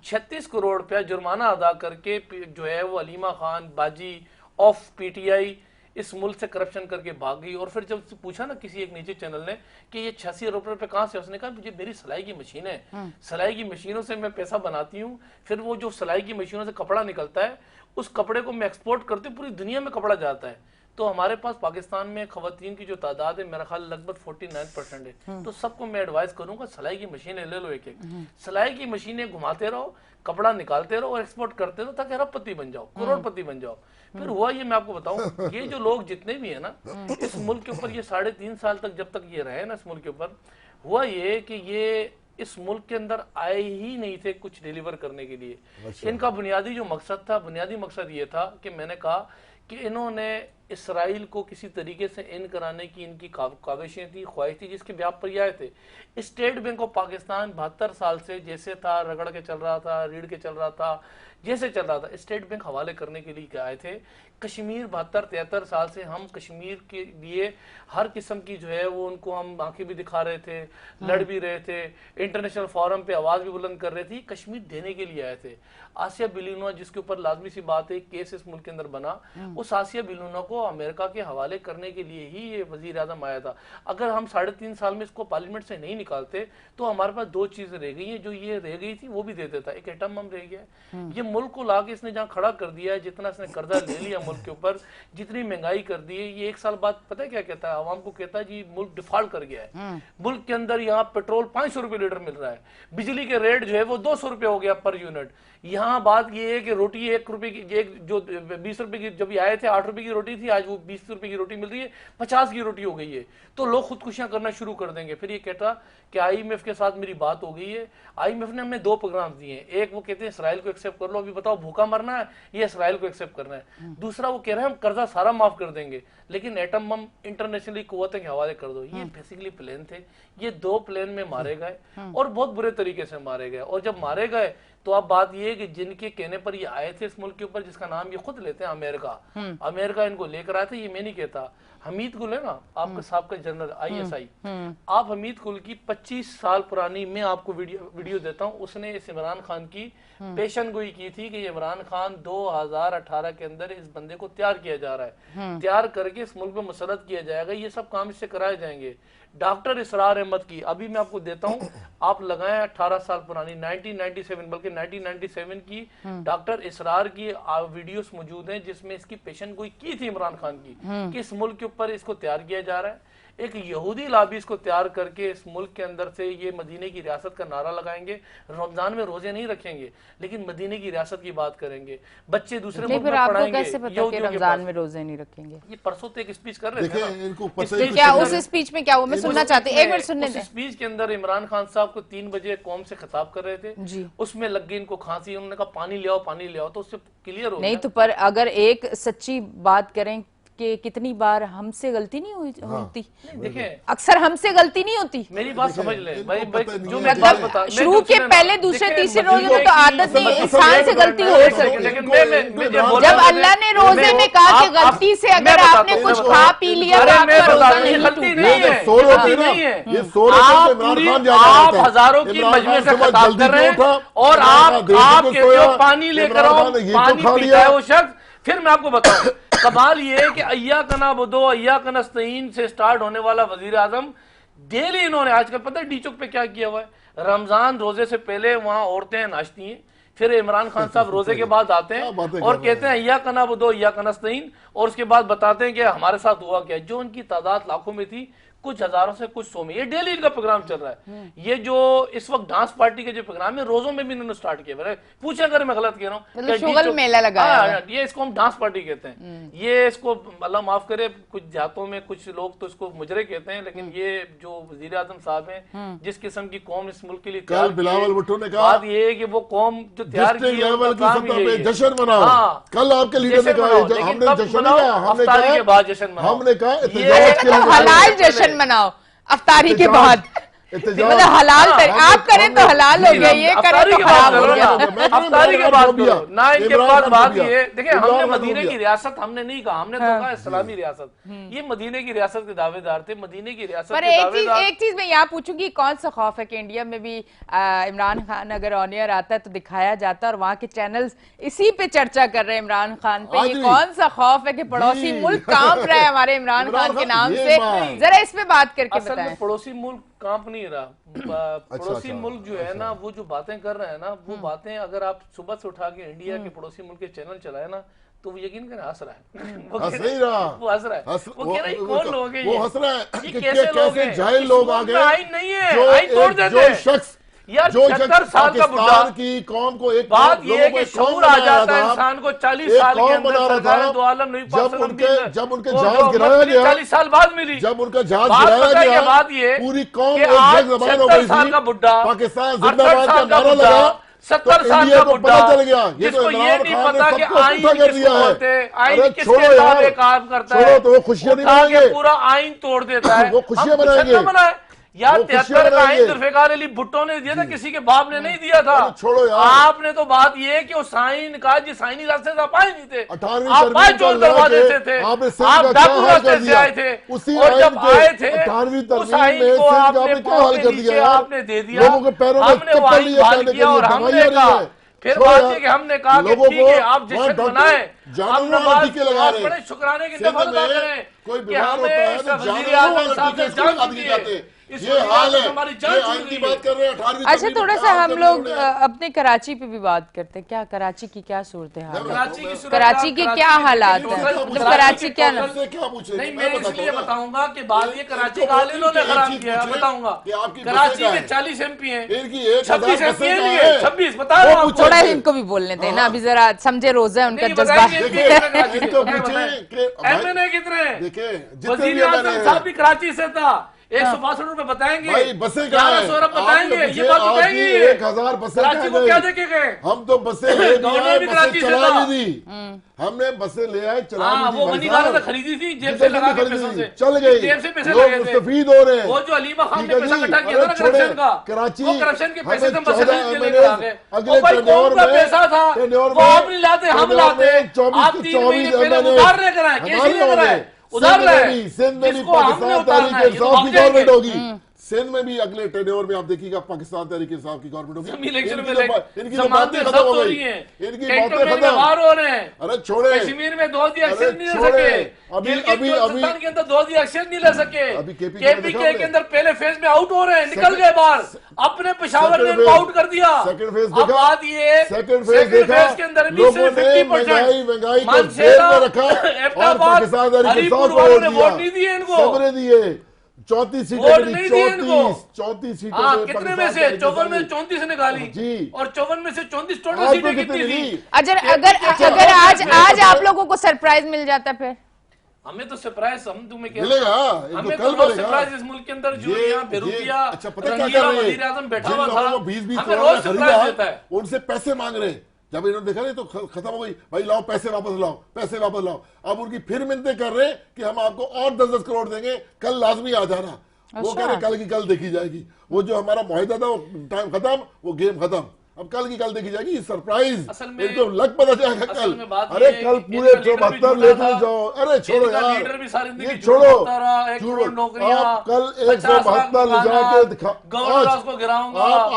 36 करोड़ रुपया जुर्माना अदा करके जो है वो अलीमा खान बाजी ऑफ पीटीआई इस मुल्क से करप्शन करके भाग गई। और फिर जब पूछा ना किसी एक निजी चैनल ने कि ये 86 अरब रुपए कहाँ से, उसने कहा मुझे मेरी सिलाई की मशीन है, सिलाई की मशीनों से मैं पैसा बनाती हूँ, फिर वो जो सिलाई की मशीनों से कपड़ा निकलता है उस कपड़े को मैं एक्सपोर्ट करती हूँ, पूरी दुनिया में कपड़ा जाता है। तो हमारे पास पाकिस्तान में खवातीन की जो तादाद है मेरा ख्याल लगभग 49% है। तो सबको मैं एडवाइस करूंगा सिलाई की मशीनें ले लो, एक एक सिलाई की मशीनें घुमाते रहो, कपड़ा निकालते रहो और एक्सपोर्ट करते रहो, ताकि अरबपति बन जाओ, करोड़पति बन जाओ। फिर हुआ ये, मैं आपको बताऊं, ये जो लोग जितने भी है ना इस मुल्क के ऊपर, ये 3.5 साल तक जब तक ये रहे ना इस मुल्क के ऊपर, हुआ ये कि ये इस मुल्क के अंदर आए ही नहीं थे कुछ डिलीवर करने के लिए। इनका बुनियादी जो मकसद था, बुनियादी मकसद ये था कि मैंने कहा कि इन्होंने इसराइल को किसी तरीके से इन कराने की इनकी काविशें थी, ख्वाहिश थी, जिसके व्याप पर आए थे। स्टेट बैंक ऑफ पाकिस्तान 72 साल से जैसे था, रगड़ के चल रहा था, रीढ़ के चल रहा था, जैसे चल रहा था, स्टेट बैंक हवाले करने के लिए आए थे। कश्मीर 72-73 साल से हम कश्मीर के लिए हर किस्म की जो है वो उनको हम आंखें भी दिखा रहे थे, लड़ भी रहे थे, इंटरनेशनल फोरम पे आवाज भी बुलंद कर रहे थे, कश्मीर देने के लिए आए थे। आसिया बिलूना, जिसके ऊपर लाजमी सी बात है केस इस मुल्क के अंदर बना, उस आसिया बिलूना को अमेरिका के हवाले करने के लिए ही ये वजीर आजम आया था। अगर हम 3.5 साल में इसको पार्लियामेंट से नहीं निकालते तो हमारे पास 2 चीजें रह गई है, जो ये रह गई थी वो भी दे देता, एक एटम बम रह गया। ये मुल्क को लाके इसने जहाँ खड़ा कर दिया है, जितना इसने कर्जा ले लिया मुल्क के ऊपर, जितनी महंगाई कर दी है, ये 1 साल बाद पता है क्या कहता है, आवाम को कहता है जी मुल्क डिफॉल्ट कर गया है। मुल्क के अंदर यहाँ पेट्रोल 500 रुपए लीटर मिल रहा है, बिजली के रेट जो है वो 200 रुपए हो गया पर यूनिट। यहाँ बात ये है कि रोटी 1 रुपए की, एक जो 20 रुपए की जब ये आए थे 8 रुपए की रोटी थी, आज वो 20 रुपए की रोटी मिल रही है, 50 की रोटी हो गई है। तो लोग खुदकुशियां करना शुरू कर देंगे। फिर ये कहता कि IMF के साथ मेरी बात हो गई है, IMF ने हमें 2 प्रोग्राम दिए हैं, एक वो कहते हैं इसराइल को एक्सेप्ट कर लो, अभी बताओ भूखा मरना है या इसराइल को एक्सेप्ट करना है। दूसरा वो कह रहे हैं हम कर्जा सारा माफ कर देंगे, लेकिन एटम बम इंटरनेशनली कुव्वतें के हवाले कर दो। ये बेसिकली प्लान थे, ये 2 प्लान में मारे गए और बहुत बुरे तरीके से मारे गए। और जब मारे गए तो अब बात ये है कि जिनके कहने पर ये आए थे इस मुल्क के ऊपर, जिसका नाम ये खुद लेते हैं अमेरिका, अमेरिका इनको लेकर आए थे, ये मैं नहीं कहता। हमीद गुल है ना आपका साहब जनरल ISI, आप हमीद गुल की 25 साल पुरानी मैं आपको वीडियो देता हूं, उसने इस इमरान खान की पेशन गोई की थी कि इमरान खान 2018 के अंदर इस बंदे को तैयार किया जा रहा है, तैयार करके इस मुल्क में मुसल्लत किया जाएगा, ये सब काम इससे कराए जाएंगे। डॉक्टर इसरार अहमद की अभी मैं आपको देता हूं, आप लगाएं 18 साल पुरानी 1997, बल्कि 1997 की डॉक्टर इसरार की वीडियोस मौजूद हैं, जिसमें इसकी पेशन गोई की थी इमरान खान की कि इस मुल्क के ऊपर इसको तैयार किया जा रहा है। एक यहूदी लाबी इसको तैयार करके इस मुल्क के अंदर से ये मदीने की रियासत का नारा लगाएंगे, रमजान में रोजे नहीं रखेंगे लेकिन मदीने की रियासत की बात करेंगे, बच्चे दूसरे मुल्क में पढ़ाएंगे। कैसे पता कि रमजान में रोजे नहीं रखेंगे? ये परसों तो एक स्पीच कर रहे थे, क्या उस स्पीच में क्या हुआ, मैं सुनना चाहती हूँ, एक मिनट सुनने दें। स्पीच के अंदर इमरान खान साहब को 3 बजे कौम से खिताब कर रहे थे जी, उसमें लग गई इनको खांसी, उन्होंने कहा पानी ले आओ, पानी ले आओ, तो उससे क्लियर हो नहीं। तो पर अगर एक सच्ची बात करें कि कितनी बार हमसे गलती नहीं होती, देखें अक्सर हमसे गलती नहीं होती। मेरी बात समझ ले भाई, जो मैं मतलब बता शुरू के पहले दूसरे तीसरे रोजे में तो आदत नहीं, इंसान से गलती हो सकती है। जब अल्लाह ने रोजे में कहा कि गलती से अगर आपने कुछ खा पी लिया तो आपका रोजा नहीं टूटेगा। आप हजारों की मजमे से खिताब कर रहे हैं और आप कहते हो पानी लेकर आओ, पानी पीता है वो शख्स। फिर मैं आपको बताऊं, कमाल ये है कि अय्या कना बुदो अय्या कनस्तईन से स्टार्ट होने वाला वजीर आजम डेली इन्होंने, आजकल पता है डी चौक पे क्या किया हुआ है, रमजान रोजे से पहले वहां औरतें नाचती हैं, फिर इमरान खान साहब रोजे के बाद आते हैं और कहते हैं या कना बुदो या कनस्तीन, और उसके बाद बताते हैं कि हमारे साथ हुआ क्या। जो उनकी तादाद लाखों में थी, कुछ हजारों से कुछ सौ में, ये डेली इनका प्रोग्राम चल रहा है। ये जो इस वक्त डांस पार्टी के जो प्रोग्राम है, रोजों में भी इन्होंने स्टार्ट किया। पूछे अगर मैं गलत कह रहा हूँ, शुगल मेला लगाया है। ये इसको हम डांस पार्टी कहते हैं। ये इसको अल्लाह माफ करे, कुछ देहातों में कुछ लोग तो इसको मुजरे कहते हैं, लेकिन ये जो वजीर आजम साहब हैं, जिस किस्म की कौम इस मुल्क के लिए कल बिलावल भुट्टो ने कहा, बात ये है कि वो कौम जो तैयार की है, जश्न मनाओ। कल आपके लीडर ने कहा, हमने जश्न नहीं कहा, हमने कहा हलाल जश्न मनाओ अफ्तारी के बाद। मतलब हलाल आप करें तो हलाल हो गया, ये करें तो हराम हो गया। अफ्तारी के बाद ना, इनके बाद बात ये देखिए, हमने मदीने की रियासत हमने नहीं कहा, हमने तो कहा इस्लामी रियासत। ये मदीने की रियासत के दावेदार थे, मदीने की रियासत पर एक चीज मैं यहाँ पूछूंगी, कौन सा खौफ है कि इंडिया में भी इमरान खान अगर ऑनियर आता है तो दिखाया जाता है, और वहाँ के चैनल्स इसी पे चर्चा कर रहे हैं इमरान खान पे। ये कौन सा खौफ है कि पड़ोसी मुल्क कांप रहा है हमारे इमरान खान के नाम से? जरा इस पे बात करके बताएं। पड़ोसी मुल्क कांप नहीं रहा। पड़ोसी मुल्क जो है ना, वो जो बातें कर रहे हैं ना, वो बातें अगर आप सुबह से उठा के इंडिया के पड़ोसी मुल्क के चैनल चलाए ना, तो वो यकीन करें हंस रहा है। वो हंस रहा है। वो कह रहा है कौन लोग हैं, वो हंस रहा है कि कैसे लोग हैं, जाहिल लोग आ गए। आइन नहीं है, आइन तोड़ देते हैं। शख्स यार 70 साल का बुढ़ा की कौम को एक बात ये है कि शऊर आ जाता है इंसान को 40 साल के अंदर। सरकार दो आलम नबी पाक जब उनके जहाज गिराया गया, 40 साल बाद मिली, जब उनका जहाज गिराया गया, बात ये पूरी कौम एक जबान हो गई साल का थी, बुढ़ा, पाकिस्तान जिंदाबाद का नारा लगा, 70 साल का बुढ़ा चल गया। जिसको ये नहीं पता कि आइन किसको होते हैं, आइन किसके छोड़ो ताबे काम करता है, तो वो खुशियां नहीं मनाएंगे, पूरा आइन तोड़ देता है। वो खुशियां मनाएंगे। यार 73 का आइन जुल्फिकार अली भुट्टो ने दिया था, किसी के बाप ने नहीं दिया था। छोड़ो यार, आपने तो बात ये है कि उस साइन का जिस साइनी रास्ते से आप आए नहीं थे, 18वीं आप आए चोर दरवा देते थे, आप डाकू रास्ते से आए थे, और जब आए थे उस आइन को आपने पाँव के नीचे आपने दे दिया, हमने वो आइन बहाल किया। और हमने कहा, फिर बात है कि हमने कहा कि ठीक है आप जश्न मनाएं, आप नमाज बड़े शुक्राने की नमाज अदा करें कि हमें वज़ीर आज़म साहब ने जान दी है। ये हाल है, हमारी जान की बात कर रहे हैं। 18वीं अच्छा, थोड़ा सा हम लोग अपने कराची पे भी बात करते हैं। क्या कराची की क्या सूरत है? कराची के क्या हालात है? मतलब कराची क्या नहीं, मैं इसलिए बताऊंगा कि बात ये कराची का हाल इन्होंने खराब किया है। बताऊंगा कराची के 40 MP हैं, 26 MP हैं, 26 बता रहा हूँ। थोड़ा इनको भी बोलने दें ना, अभी जरा समझे रोजा है उनका जज्बा। MNA कितने? वज़ीर आज़म साहब भी कराची से था। 162 रुपए बताएंगे, 1100 रुपए बताएंगे, ये बात बताएंगे। 1000 बसें कराची को क्या देखे गए? हम तो बसें ले चला भी दी, हमने बसें ले आए चला भी दी। वो मनी गाना खरीदी थी, जेब से लगा के पैसों से चल गई, जेब से पैसे लगे थे, मुस्तफीद हो रहे हैं। वो जो अलीमा खान ने पैसा इकट्ठा किया था ना करप्शन का, कराची, वो करप्शन के पैसे से बसें अगले टेन्योर में पैसा था, वो आप नहीं लाते, हम लाते। आप 3 महीने पहले उधार नहीं कराए, कैसे नहीं कराए? उधार रहे, सिंध में भी पाकिस्तान तहरीक इंसाफ की गवर्नमेंट होगी। सिंध में भी अगले टेन्योर में आप देखिएगा पाकिस्तान तहरीक इंसाफ की गवर्नमेंट होगी। इनकी तो बातें खत्म हो गई, इनकी बातें खत्म हो रहे हैं। अरे छोड़े, कश्मीर में 2 दिया एक्शन नहीं ले सके, अभी के अंदर 2 दिया एक्शन नहीं ले सके। अभी KPK के अंदर पहले फेज में आउट हो रहे हैं, निकल गए बाहर, अपने पेशावर ने इनको आउट कर दिया। सेकंड फेज अब बात ये, सेकंड फेज के अंदर लोगों ने महंगाई को जेब में रखा और पाकिस्तान तहरीक इंसाफ को वोट दिया, सबने दिए। 34 सीटें मिली, 34 सीटें। कितने में से? 54 में 34 निकाली जी, और 54 में से 34 टोटल सीटें कितनी थी? अगर आज आप लोगों को सरप्राइज मिल जाता फिर? हमें तो सरप्राइज, हम तुम्हें क्या मिलेगा, हमें तो रोज सरप्राइज इस मुल्क के अंदर जो यहाँ बेरुकिया अच्छा पता क्या कर रहे हैं, बैठा हुआ था, 20 हमें रोज सरप्राइज देता है। उनसे पैसे मांग रहे हैं, जब इन्होंने देखा नहीं तो खत्म हो गई, भाई लाओ पैसे वापस लाओ, पैसे वापस लाओ। अब उनकी फिर मिन्नतें कर रहे हैं कि हम आपको और 10-10 करोड़ देंगे, कल लाजमी आ जाना। वो कह रहे कल की कल देखी जाएगी, वो जो हमारा मुआहिदा था वो टाइम खत्म, वो गेम खत्म, अब कल की कल देखी जाएगी। सरप्राइज इनको लग पता जाएगा कल। अरे कल पूरे 74 लेकर जाओ, अरे छोड़ो यार, ये छोड़ो, आप कल 172 ले जाके दिखा,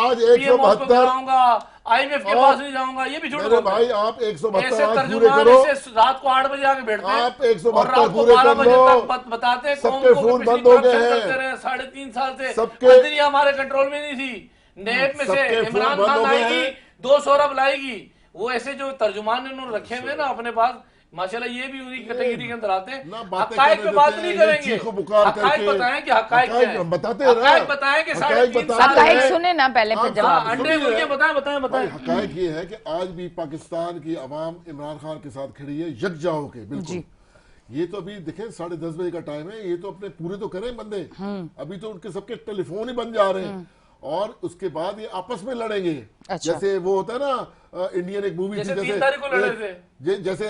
आज 172 IMF के पास नहीं जाऊंगा, ये भी छोड़ो भाई। आप 172 आज पूरे करो, रात को 8 बजे आके बैठते हैं, आप 172 पूरे कर लो, बताते हैं सबके फोन बंद हो गए हैं 3.5 साल से, सबके हमारे कंट्रोल में नहीं थी। नेब में से इमरान खान आएगी, 200 अरब लाएगी। वो ऐसे जो तर्जुमान इन्होंने रखे हुए ना अपने पास, माशाल्लाह ये भी उन्हीं कैटेगरी के अंदर आते हैं। हकायक पे बात नहीं करेंगे, हकायक बताएं कि हकायक क्या है, बताते हकायक बताएं कि 3.5 साल हकायक सुने ना पहले फिर जवाब। अंडे मुर्गे बताएं। हकायक ये है कि आज भी पाकिस्तान की आवाम इमरान खान के साथ खड़ी है यकजा होके, बिल्कुल। ये तो अभी देखें 10:30 बजे का टाइम है, ये तो अपने पूरे तो करें बंदे, अभी तो उनके सबके टेलीफोन ही बन जा रहे हैं और उसके बाद ये आपस में लड़ेंगे। अच्छा। जैसे वो होता है ना इंडियन एक मूवी थी, जैसे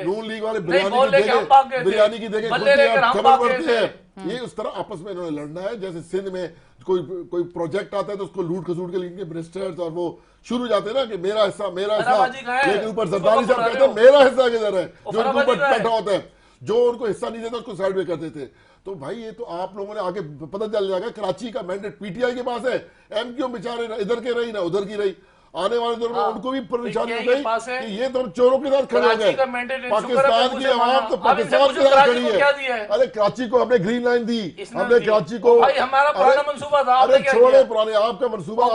नून लीग वाले बिरयानी की देखे खबर बढ़ती है, ये उस तरह आपस में इन्होंने लड़ना है। जैसे सिंध में कोई प्रोजेक्ट आता है तो उसको लूट खसूट के लिए मिनिस्टर्स और वो शुरू जाते हैं ना कि मेरा हिस्सा, लेकिन ऊपर सरदारी साहब कहते हैं मेरा हिस्सा किधर है, जो उनके ऊपर बैठा होता है, जो उनको हिस्सा नहीं देता उसको साइड में कर देते। तो भाई ये तो आप लोगों ने आगे पता चल जाएगा। कराची का मैंडेट पीटीआई के पास है, एमक्यू बेचारे ना इधर के रही ना उधर की रही, आने वाले दिनों में उनको भी परेशानी हो गई कि ये तो चोरों के साथ खड़े हो गए। पाकिस्तान की आवाम तो पाकिस्तान के साथ खड़ी है। अरे कराची को हमने ग्रीन लाइन दी, हमने कराची को, हमारा पुराना मंसूबा था, अरे छोड़े पुराने, आपका मंसूबा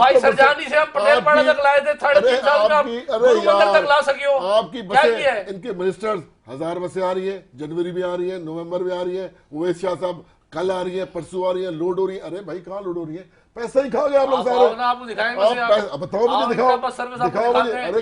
आपकी बसें, इनके मिनिस्टर्स 1000 बसें आ रही है, जनवरी में आ रही है, नवंबर में आ रही है, उवैस शाह साहब कल आ रही है, परसों आ रही है, लोड हो रही है। अरे भाई कहाँ लोड हो रही है, पैसा ही खा गए आप लोग सारे। बताओ मुझे, दिखाओ मुझे। अरे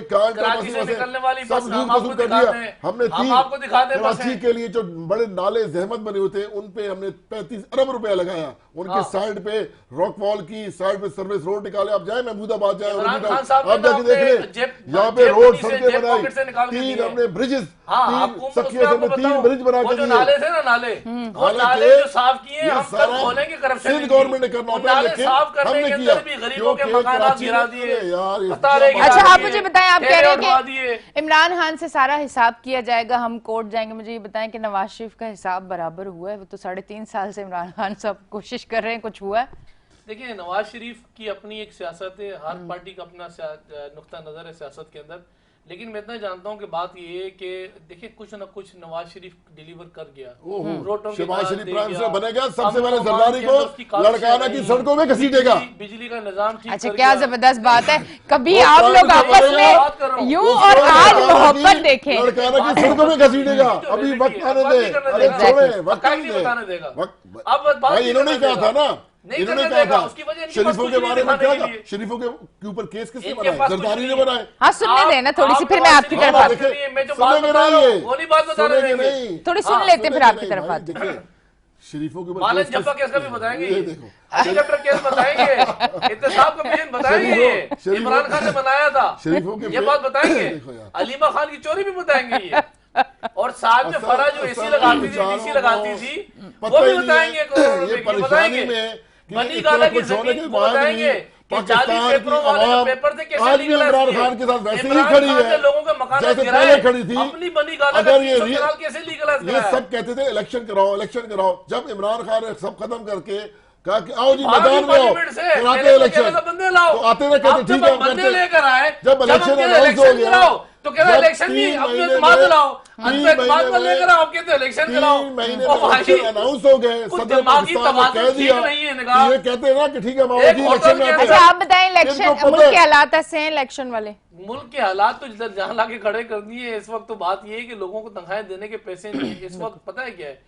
सब लूट खसूट कर दिया हमने। कराची के लिए जो बड़े नाले जहमत बने हुए थे उन पे हमने 35 अरब रुपया लगाया। उनके साइड पे रॉक वॉल की साइड पे सर्विस रोड निकाले। आप जाए महमूदाबाद जाए, आप जाके देख रहे यहाँ पे रोड सड़कें बनाई, 3 हमने ब्रिजेस, 3 ब्रिज बना के नाले थे ना, नाले जो साफ किए हम कल खोलेंगे। करप्शन गवर्नमेंट ने करना होता है, लेकिन करने के अंदर भी गरीबों के मकानात गिरा दिए। अच्छा आप मुझे बताएं, आप कह रहे हैं कि इमरान खान से सारा हिसाब किया जाएगा, हम कोर्ट जाएंगे। मुझे ये बताएं कि नवाज शरीफ का हिसाब बराबर हुआ है? वो तो 3.5 साल से इमरान खान सब कोशिश कर रहे हैं, कुछ हुआ है? देखिए नवाज शरीफ की अपनी एक सियासत है, हर पार्टी का अपना नुक्ता नजर है सियासत के अंदर। लेकिन मैं इतना जानता हूँ कि बात ये है कि देखिए कुछ ना कुछ नवाज शरीफ डिलीवर कर गया। शहबाज शरीफ प्राइम मिनिस्टर बनेगा, सबसे पहले जरदारी को लड़काना की सड़कों में घसीटेगा, बिजली का निजाम ठीक। अच्छा क्या जबरदस्त बात है। कभी आप लोग आपस में यूं और आज मोहब्बत देखें, लड़काना की सड़कों में घसीटेगा। अभी वक्त आने दे, अरे छोड़े वक्त बताने देगा। अब भाई इन्होंने कहा था ना, इन्होंने कहा था शरीफों के बारे में, क्या था शरीफों के ऊपर केस किसने बनाए? जरदारी ने बनाए। हाँ सुनने देना थोड़ी सी, फिर मैं आपकी तरफ आती हूँ। थोड़ी सुन लेते फिर आपकी तरफ आती हूँ। शरीफों के ऊपर केस का भी बताएंगे, हेलीकॉप्टर केस बताएंगे, एहतसाब कमीशन बताएंगे, इमरान खान ने बनाया था शरीफों के, ये बात बताएंगे, अलीमा खान की चोरी भी बताएंगे ये, और साथ में फरा जो एसी लगाती थी, डीसी लगाती थी, वो भी बताएंगे। बनी गाला की जमीन को बताएंगे कि जाली पेपरों वाले जो पेपर थे कैसे लीगलाइज किए। इमरान खान के साथ वैसे ही खड़ी है लोगों के मकान जैसे पहले खड़ी थी। अपनी बनी गाला अगर ये कैसे लीगलाइज ये सब कहते थे इलेक्शन कराओ, जब इमरान खान ने सब खत्म करके कहा कि आओ जी मैदान में आओ, कराते इलेक्शन, तो आते ना कहते ठीक है बंदे लेकर आए, जब इलेक्शन अनाउंस हो गया तो कह रहे इलेक्शन नहीं, अब एतमाद लाओ, एतमाद में लेकर आओ, कहते इलेक्शन कराओ। 3 महीने में इलेक्शन अनाउंस हो गए, सदर पाकिस्तान ने कह दिया, ये कहते हैं ना कि ठीक है हम इलेक्शन में। अच्छा आप बताएं, इलेक्शन मुल्क के हालात ऐसे हैं इलेक्शन वाले? मुल्क के हालात तो जिधर जहां लाके खड़े कर दिए इस वक्त। तो बात ये है कि लोगों को तनख्वाहें देने के पैसे नहीं है इस वक्त। पता है क्या है,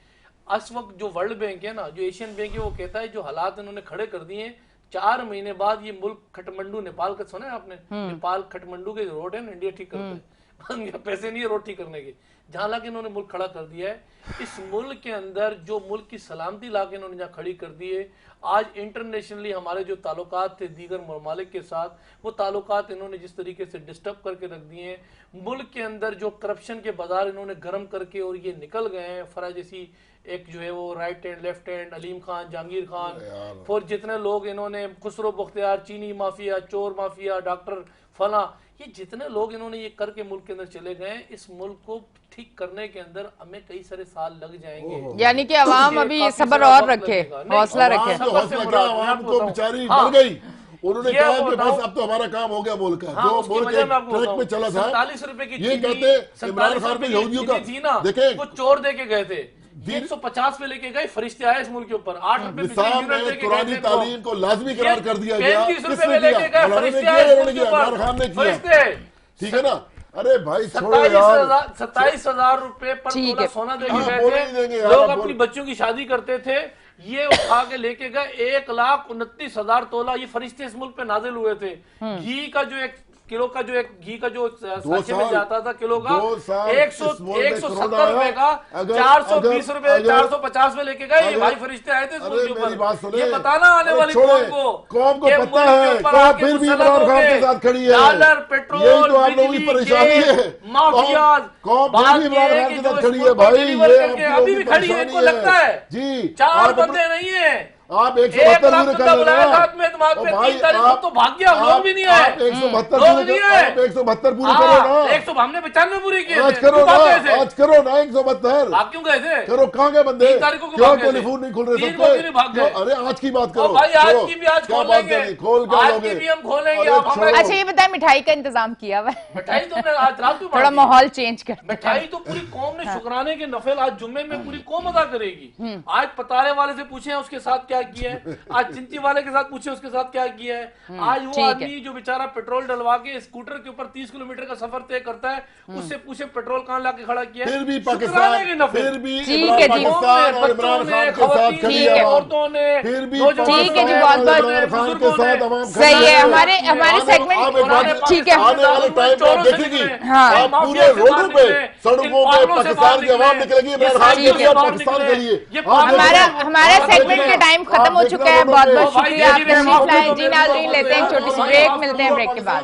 इस वक्त जो वर्ल्ड बैंक है ना, जो एशियन बैंक है, वो कहता है जो हालात इन्होंने खड़े कर दिए 4 महीने बाद ये मुल्क खटमंडू, नेपाल का सुना है आपने? नेपाल खटमंडू के रोड है ना, इंडिया ठीक करता है, पैसे नहीं है रोड ठीक करने के। जहां लाके इन्होंने मुल्क खड़ा कर दिया है, इस मुल्क के अंदर जो मुल्क की सलामती लाके इन्होंने जहाँ खड़ी कर दी है, आज इंटरनेशनली हमारे जो ताल्लुकात थे दीगर ममालिक के साथ, वो ताल्लुकात इन्होंने जिस तरीके से डिस्टर्ब करके रख दिए हैं। मुल्क के अंदर जो करप्शन के बाजार इन्होंने गर्म करके और ये निकल गए हैं। फरा जैसी एक जो है वो right hand, left hand, Aleem Khan, Jahangir Khan, फिर जितने लोग इन्होंने, खुसरो बख्तियार, चीनी माफिया, चोर माफिया, डॉक्टर फला, ये जितने लोग इन्होंने ये करके मुल्क के अंदर चले गए, इस मुल्क को ठीक करने के अंदर हमें कई सारे साल लग जाएंगे। यानी कि अवाम अभी सब्र और रखे, हौसला रखे। अवाम तो बेचारी मर गई, उन्होंने कहा कि बस अब तो हमारा काम हो गया मुल्क का। जो मुल्क ट्रैक पे चला था, 47 रुपए की ये कहते इमरान खान पे यहूदियों का थी ना, देखे कुछ चोर दे के गए थे। 150 पे लेके गए, फरिश्ते आए इस मुल्क के ऊपर, 8 रुपए निसाब में कुरानी तालीम को लाजमी करार कर दिया गया। 35 रुपए में लेके गए, फरिश्ते आए इस मुल्क के ऊपर, फरिश्ते। ठीक है ना? अरे भाई छोड़ो यार, 27,000 रुपए पर तोला सोना देके गए थे। लोग अपनी बच्चों की शादी करते थे, ये उठा के लेके गए 1,29,000 तोला। ये फरिश्ते इस मुल्क पे नाजिल हुए थे। घी का जो 1 किलो का जो घी का जो साचे में जाता था किलो का 170 रुपए का 420 रुपए 450 में लेके गए। भाई फरिश्ते आए थे इसके ऊपर। ये बताना आने वाली कौम को पता है, कौम फिर भी इमरान खान के साथ खड़ी है। डॉलर, पेट्रोल, यही तो आप लोगों की परेशानी है। माफियाज, कौम फिर भी इमरान खान के साथ खड़ी है भाई। ये अभी भी खड़ी है, इनको लगता है जी 4 बंदे नहीं है, आप 172 कर लेना तो भाग गया, लोग भी नहीं है, आप 172 पूरे करो ना। 100 हमने 95 पूरी किए, आज करो ना, आज करो ना 172। आप क्यों गए थे? करो, कहाँ गए बंदे? 3 तारीख को क्यों टेलीफोन नहीं खोल रहे सबके? अरे आज की बात करो भाई, आज की भी आज खोल लेंगे, आज की भी हम खोलेंगे। अच्छा ये बताएं, मिठाई का इंतजाम किया हुआ है? मिठाई तो आज रात को थोड़ा माहौल चेंज कर। मिठाई तो पूरी कौम ने शुक्राने के नफल आज जुम्मे में पूरी कौम अदा करेगी। आज पतारे वाले से पूछे उसके साथ क्या किया है, आज चिंची वाले के साथ पूछे उसके साथ क्या किया है। आज वो आदमी जो बेचारा पेट्रोल डलवा के स्कूटर के ऊपर 30 किलोमीटर का सफर तय करता है, उससे पूछे पेट्रोल कहाँ लाके खड़ा किया है। फिर भी पाकिस्तान, फिर भी पाकिस्तान और इमरान खान के साथ खड़ी है औरतों ने, फिर भी ठीक है जी, बहुत बहुत सही है। हमारे सेगमेंट ठीक है, आने वाले टाइम में देखेंगी आप पूरे रोडों पे, सड़कों पे पाकिस्तान की आवाम निकलेगी इमरान खान के लिए, पाकिस्तान के लिए। हमारा सेगमेंट का टाइम खत्म हो चुका है। बहुत बहुत शुक्रिया आपका। जी नाज़रीन, लेते हैं छोटी सी ब्रेक, मिलते हैं ब्रेक के बाद।